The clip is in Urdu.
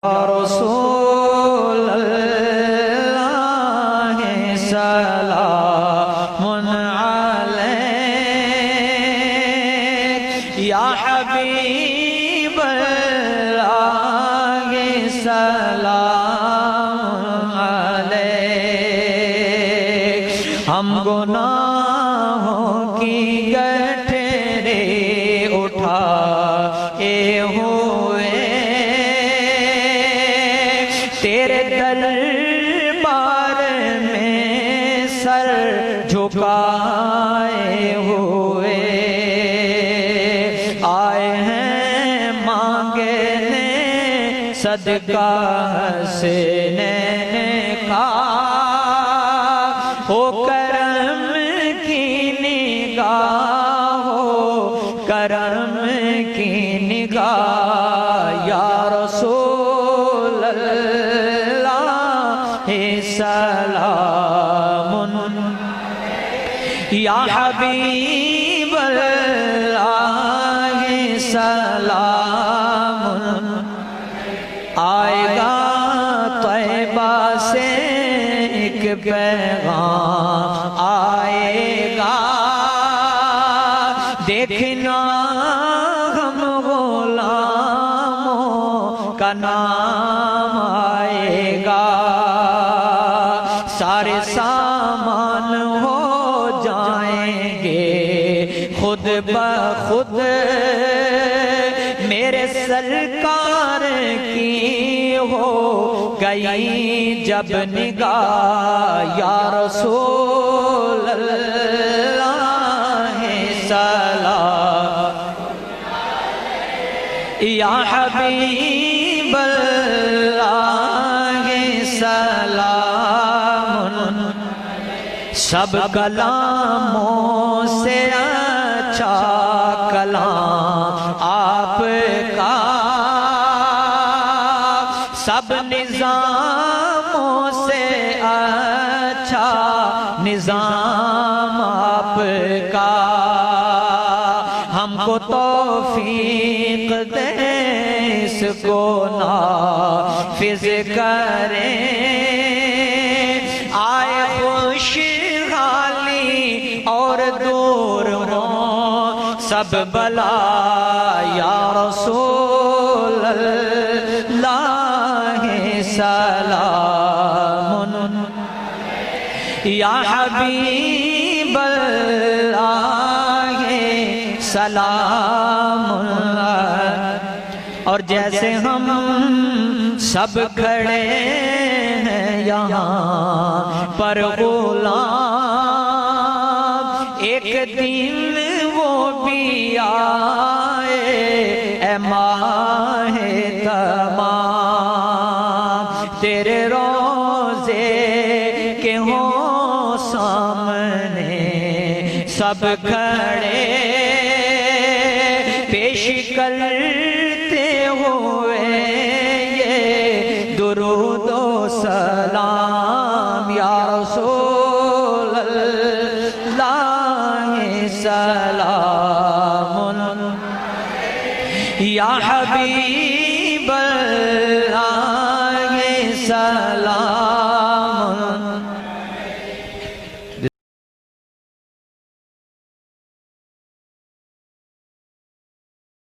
یا رسول اللہ سلام علیک، یا حبیب اللہ سلام علیک۔ ہم گناہوں کی گٹھریں اٹھائے ہوئے تیرے دربار میں سر جھکائے ہوئے آئے ہیں مانگنے صدقہ حسنین کا، ہو کرم کی نگاہ، ہو کرم کی نگاہ، یا رسول سلام، یا حبیب اللہ سلام۔ آئے گا طیبہ سے ایک پیغام آئے گا، دیکھنا ہم غلاموں کا نام آئے گا، سارے سامان ہو جائیں گے خود بخود، میرے سرکار کی ہو گئی جب نگاہ، یا رسول اللہ سلام، یا حبیب اللہ سلام۔ سب کلاموں سے اچھا کلام آپ کا، سب نظاموں سے اچھا نظام آپ کا، ہم کو توفیق دے اس کو نافذ کریں، آئے خوشحالی اور دور ہوں سب بلا، یا رسول اللہ سلام، یا حبیب اللہ سلام۔ اور جیسے ہم سب کھڑے ہیں یہاں پر غلام، ایک دن وہ بھی آئے اے ماہ تمام، تیرے روضے کے ہوں سامنے سب کھڑے، پیش کرتے ہوئے یہ درود و سلام، یا رسول اللہ سلام، یا حبیب اللہ سلام۔